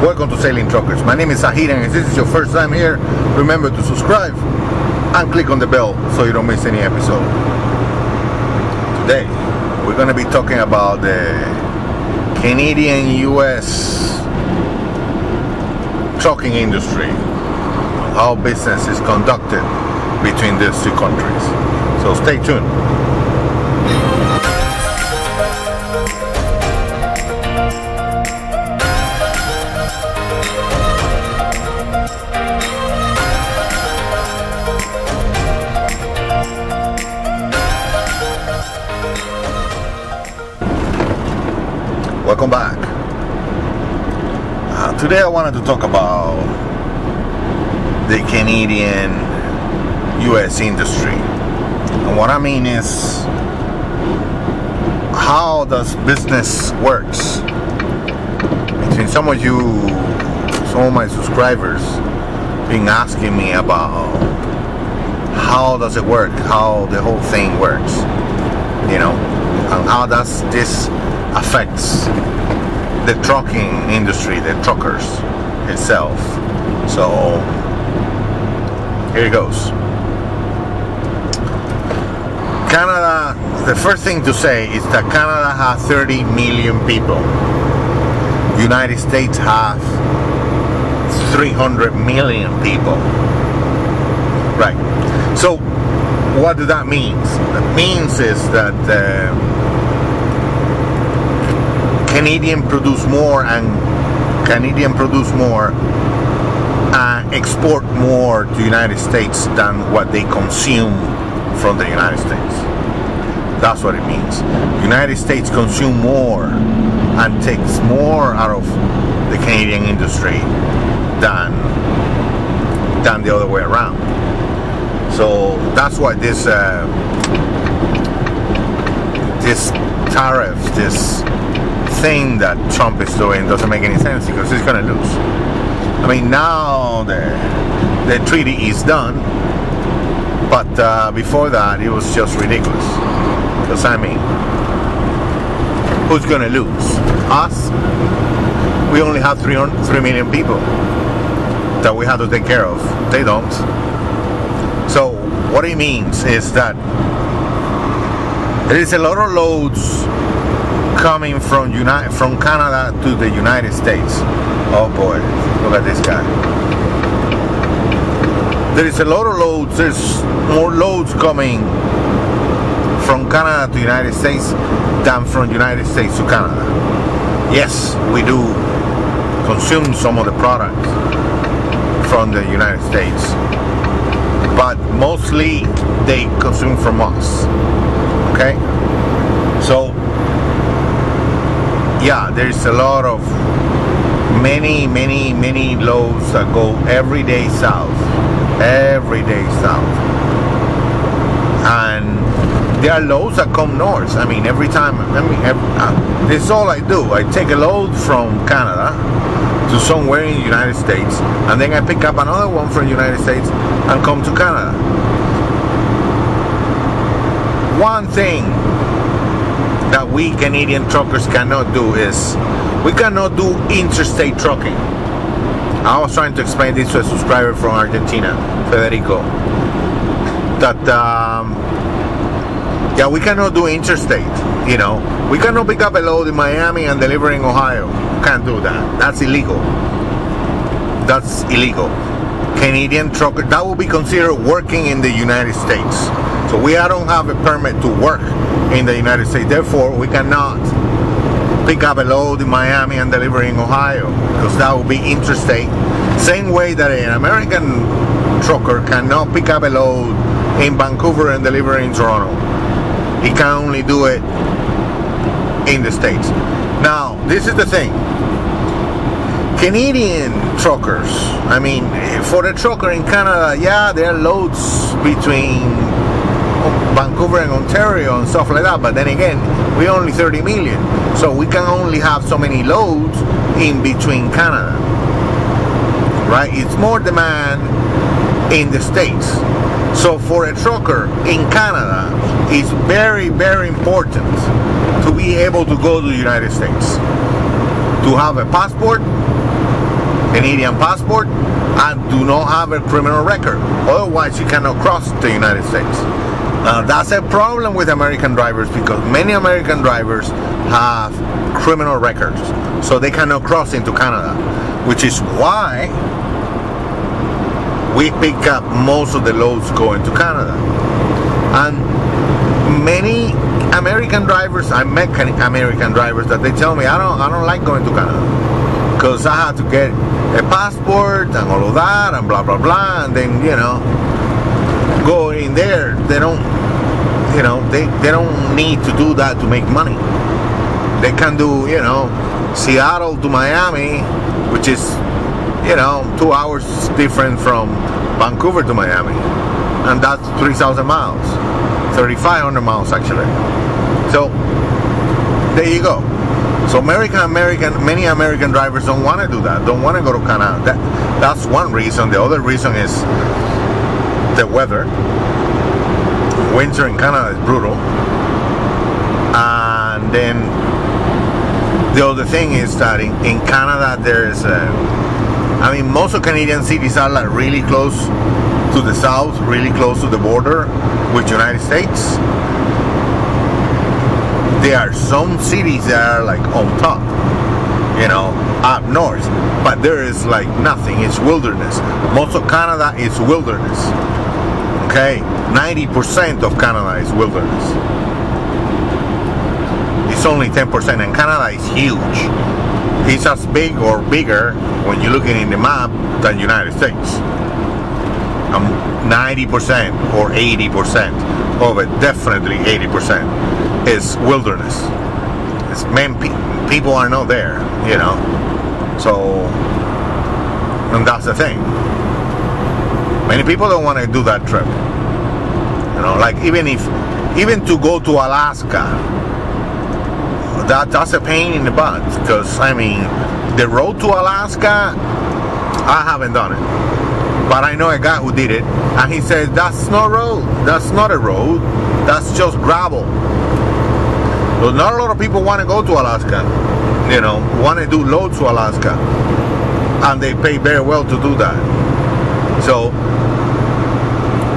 Welcome to Sailing Truckers. My name is Sahir, and if this is your first time here, remember to subscribe and click on the bell so you don't miss any episode. Today, we're going to be talking about the Canadian-US trucking industry, how business is conducted between these two countries. So stay tuned. Welcome back. Today I wanted to talk about the Canadian-US industry. And what I mean is, how does business works? Between some of my subscribers been asking me about how does it work, how the whole thing works, and how does this affects the trucking industry, the truckers itself. So here it goes. Canada, the first thing to say is that Canada has 30 million people. United States have 300 million people. Right. So what does that mean? That means is that Canadian produce more and export more to the United States than what they consume from the United States. That's what it means. United States consume more and takes more out of the Canadian industry than the other way around. So that's why this tariffs, this thing that Trump is doing doesn't make any sense, because he's going to lose. I mean, now the treaty is done, but before that it was just ridiculous. Because I mean, who's going to lose? Us? We only have 3 million people that we have to take care of. They don't. So what it means is that there is a lot of loads coming from Canada to the United States. Oh boy, look at this guy. There is a lot of loads. There's more loads coming from Canada to the United States than from United States to Canada. Yes, we do consume some of the products from the United States, but mostly they consume from us. Okay? So yeah, there's a lot of many loads that go every day south, and there are loads that come north. I mean, every time. This is all I do. I take a load from Canada to somewhere in the United States, and then I pick up another one from the United States and come to Canada. One thing that we Canadian truckers cannot do is we cannot do interstate trucking. I was trying to explain this to a subscriber from Argentina, Federico, that we cannot do interstate. We cannot pick up a load in Miami and deliver in Ohio. Can't do that. That's illegal. Canadian trucker, that will be considered working in the United States. So we don't have a permit to work in the United States. Therefore, we cannot pick up a load in Miami and deliver in Ohio, because that will be interstate. Same way that an American trucker cannot pick up a load in Vancouver and deliver in Toronto. He can only do it in the States. Now, this is the thing. Canadian truckers, I mean, for the trucker in Canada, yeah, there are loads between Vancouver and Ontario and stuff like that, but then again, we're only 30 million, so we can only have so many loads in between Canada, right? It's more demand in the States. So for a trucker in Canada, it's very, very important to be able to go to the United States, to have a passport Canadian passport and do not have a criminal record. Otherwise, you cannot cross the United States. That's a problem with American drivers because many American drivers have criminal records, so they cannot cross into Canada, which is why we pick up most of the loads going to Canada. And many American drivers, I met American drivers that they tell me I don't like going to Canada because I have to get a passport and all of that and blah blah blah, and then go in there. They don't they don't need to do that to make money. They can do Seattle to Miami, which is 2 hours different from Vancouver to Miami, and that's 3,000 miles, 3,500 miles actually. So there you go. So many American drivers don't want to do that, don't want to go to Canada. That's one reason. The other reason is the weather. Winter in Canada is brutal. And then the other thing is that in Canada there's most of Canadian cities are like really close to the south, really close to the border with United States. There are some cities that are like on top, up north, but there is like nothing. It's wilderness. Most of Canada is wilderness. Okay, 90% of Canada is wilderness. It's only 10%, and Canada is huge. It's as big or bigger when you look at it in the map than United States. 90% or 80% of it, definitely 80%, is wilderness. It's people are not there, So, and that's the thing. Many people don't want to do that trip. Like even to go to Alaska, that's a pain in the butt because the road to Alaska, I haven't done it, but I know a guy who did it, and he said that's not road. That's not a road. That's just gravel. So not a lot of people want to go to Alaska. Want to do loads to Alaska, and they pay very well to do that. So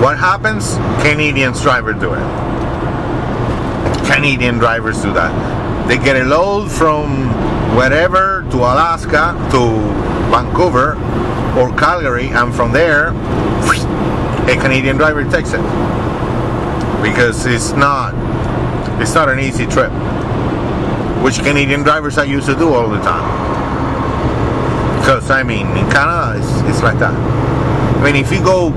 what happens? Canadian drivers do it. Canadian drivers do that. They get a load from wherever to Alaska to Vancouver or Calgary, and from there a Canadian driver takes it because it's not an easy trip, which Canadian drivers are used to do all the time. Because in Canada it's like that. If you go,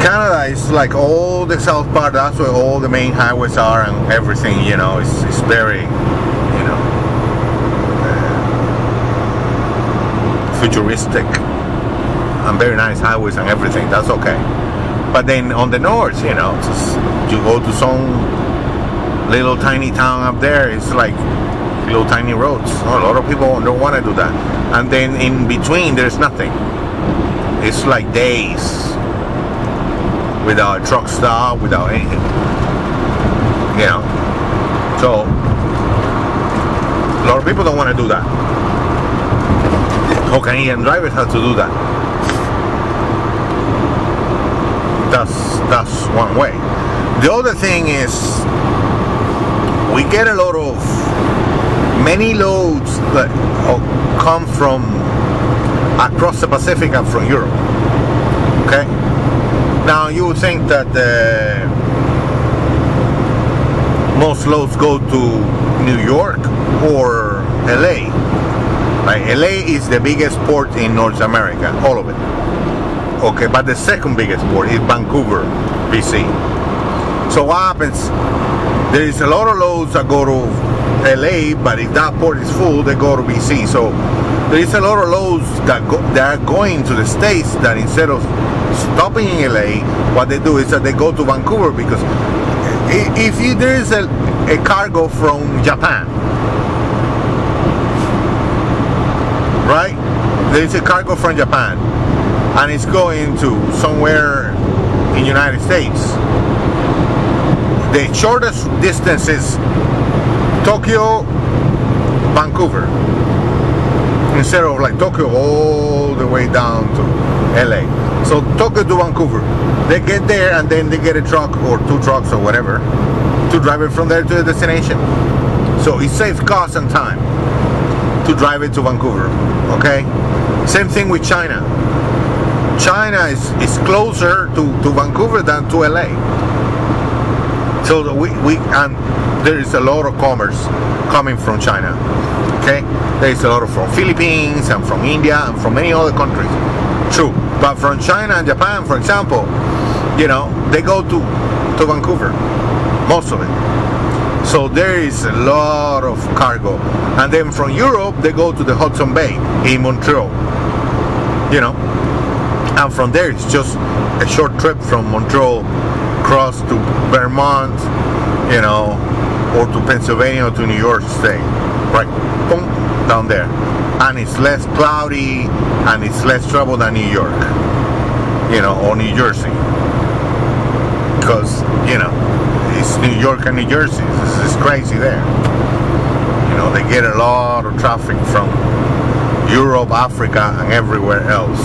Canada is like all the south part. That's where all the main highways are and everything. It's very futuristic and very nice highways and everything. That's okay. But then on the north, you go to some little tiny town up there. It's like little tiny roads. A lot of people don't want to do that. And then in between, there's nothing. It's like days without a truck stop, without anything. So a lot of people don't want to do that. So Canadian drivers have to do that. That's one way. The other thing is we get a lot of many loads that come from across the Pacific and from Europe. Okay. Now you would think that most loads go to New York or LA. Like LA is the biggest port in North America, all of it. Okay, but the second biggest port is Vancouver, BC. So what happens? There is a lot of loads that go to LA, but if that port is full, they go to BC. So there is a lot of loads that are going to the States that instead of stopping in LA, what they do is that they go to Vancouver, because if there is a cargo from Japan, right? There is a cargo from Japan and it's going to somewhere in United States. The shortest distance is Tokyo, Vancouver. instead of like Tokyo all the way down to LA. So Tokyo to Vancouver, they get there and then they get a truck or 2 trucks or whatever to drive it from there to the destination. So it saves cost and time to drive it to Vancouver. Okay, same thing with China. China is closer to Vancouver than to LA. So and there is a lot of commerce coming from China. Okay, there is a lot from Philippines and from India and from many other countries. True, but from China and Japan, for example, they go to Vancouver, most of it. So there is a lot of cargo, and then from Europe they go to the Hudson Bay in Montreal. And from there it's just a short trip from Montreal across to Vermont, or to Pennsylvania or to New York State, right, boom, down there. And it's less cloudy and it's less trouble than New York, or New Jersey, because it's New York and New Jersey. This is crazy there. They get a lot of traffic from Europe, Africa, and everywhere else.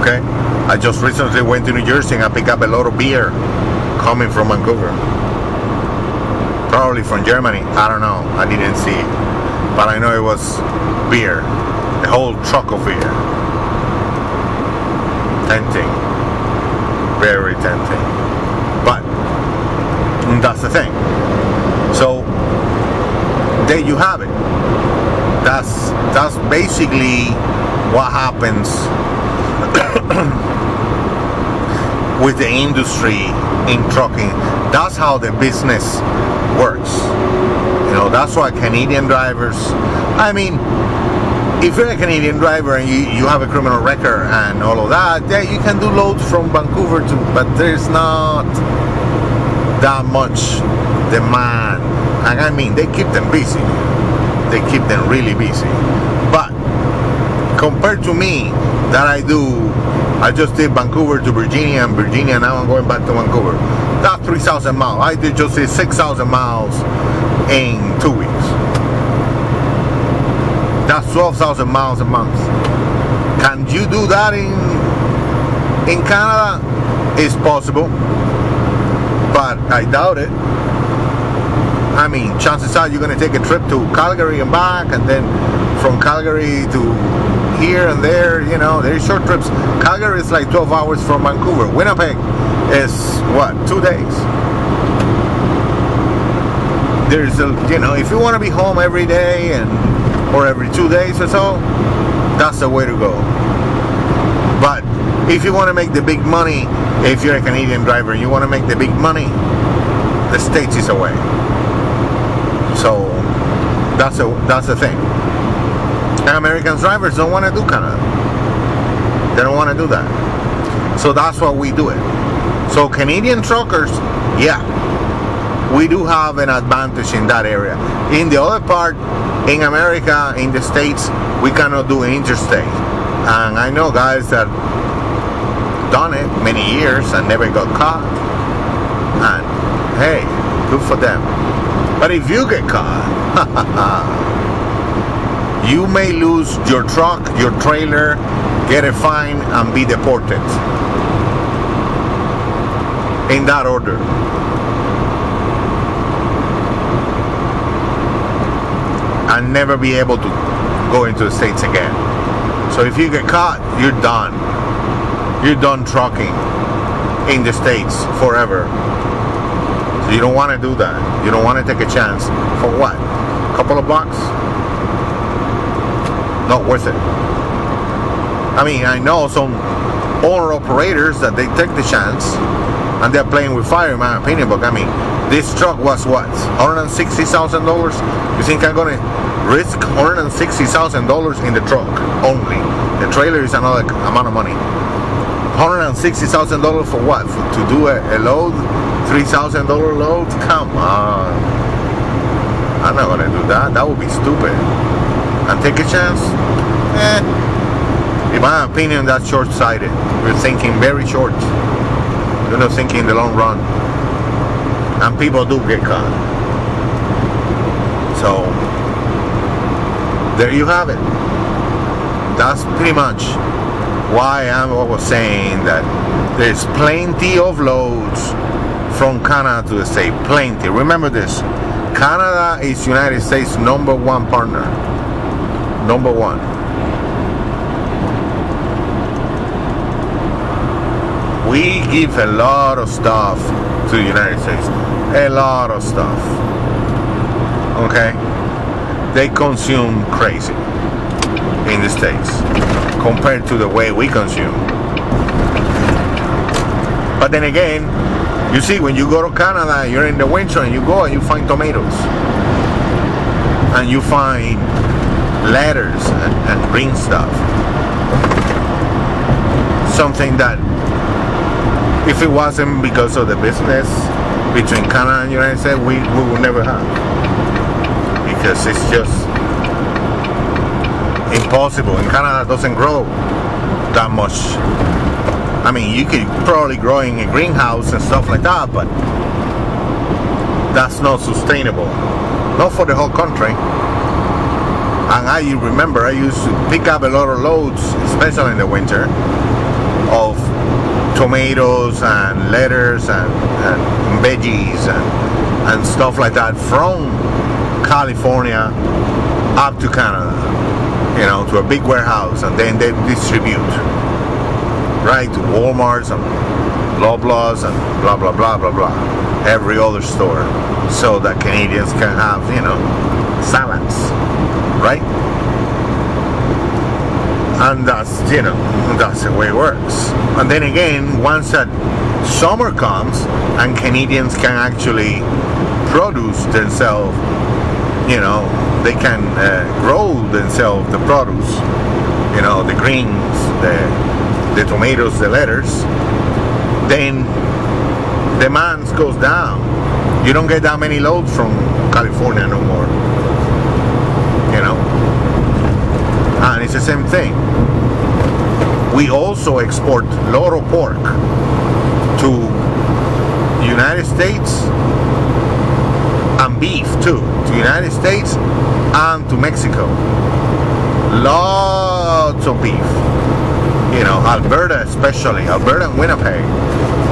Okay, I just recently went to New Jersey and I picked up a lot of beer coming from Vancouver. Probably from Germany, I don't know, I didn't see it, but I know it was beer, a whole truck of beer. Tempting, very tempting, but that's the thing. So there you have it. That's basically what happens with the industry in trucking. That's how the business works. That's why Canadian drivers, if you're a Canadian driver and you have a criminal record and all of that, yeah, you can do loads from Vancouver but there's not that much demand. And they keep them busy. They keep them really busy. But compared to me, I just did Vancouver to Virginia, and Virginia, now I'm going back to Vancouver. That's 3,000 miles. I did just 6,000 miles in 2 weeks. That's 12,000 miles a month. Can you do that in Canada? It's possible, but I doubt it. Chances are you're going to take a trip to Calgary and back, and then from Calgary to here and there, there's short trips. Calgary is like 12 hours from Vancouver. Winnipeg is 2 days. There's if you want to be home every day or every 2 days or so, that's the way to go. But if you want to make the big money, if you're a Canadian driver and you want to make the big money, the States is away. So that's the thing. And American drivers don't want to do Canada. They don't want to do that. So that's why we do it. So Canadian truckers, yeah, we do have an advantage in that area. In the other part, in America, in the States, we cannot do interstate. And I know guys that done it many years and never got caught. And hey, good for them. But if you get caught, you may lose your truck, your trailer, get a fine, and be deported. In that order. And never be able to go into the States again. So if you get caught, you're done. You're done trucking in the States forever. So you don't want to do that. You don't want to take a chance. For what? A couple of bucks? Not worth it. I know some owner operators that they take the chance and they're playing with fire, in my opinion. But this truck was what? $160,000? You think I'm gonna risk $160,000 in the truck only? The trailer is another amount of money. $160,000 for what? To do a load? $3,000 load? Come on. I'm not gonna do that. That would be stupid. And take a chance? In my opinion, that's short-sighted. You're thinking very short. You're not thinking in the long run. And people do get caught. So there you have it. That's pretty much why I was saying that there's plenty of loads from Canada to the state. Plenty. Remember this. Canada is United States' #1 partner. #1. We give a lot of stuff to the United States. A lot of stuff. Okay? They consume crazy in the States compared to the way we consume. But then again, you see, when you go to Canada, you're in the winter and you go and you find tomatoes. And you find letters and green stuff. Something that, if it wasn't because of the business between Canada and the United States, we would never have. Because it's just impossible. And Canada doesn't grow that much. I mean, you could probably grow in a greenhouse and stuff like that, but that's not sustainable. Not for the whole country. And I remember I used to pick up a lot of loads, especially in the winter, of tomatoes and lettuce and veggies and stuff like that from California up to Canada, you know, to a big warehouse, and then they distribute right to Walmarts and Loblaws and blah blah blah blah blah, every other store, so that Canadians can have, you know, salads, right? And that's, you know, that's the way it works. And then again, once that summer comes and Canadians can actually produce themselves, you know, they can grow themselves the produce, you know, the greens, the tomatoes, the lettuce, then demand goes down. You don't get that many loads from California no more, you know. And it's the same thing. We also export a lot of pork to United States, and beef too, to United States and to Mexico. Lots of beef. You know, Alberta especially, Alberta and Winnipeg.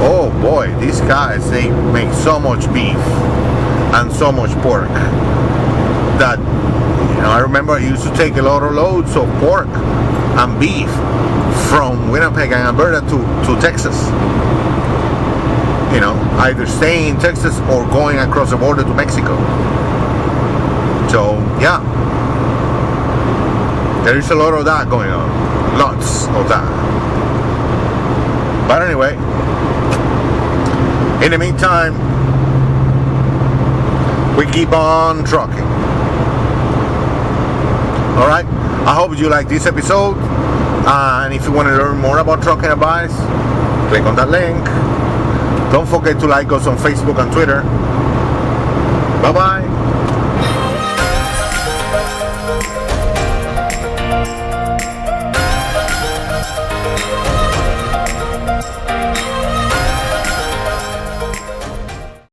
Oh boy, these guys, they make so much beef and so much pork that, you know, I remember I used to take a lot of loads of pork and beef from Winnipeg and Alberta to Texas. You know, either staying in Texas or going across the border to Mexico. So, yeah. There is a lot of that going on. Lots of that. But anyway, in the meantime, we keep on trucking. Alright? I hope you like this episode. And if you want to learn more about trucking advice, click on that link. Don't forget to like us on Facebook and Twitter. Bye-bye.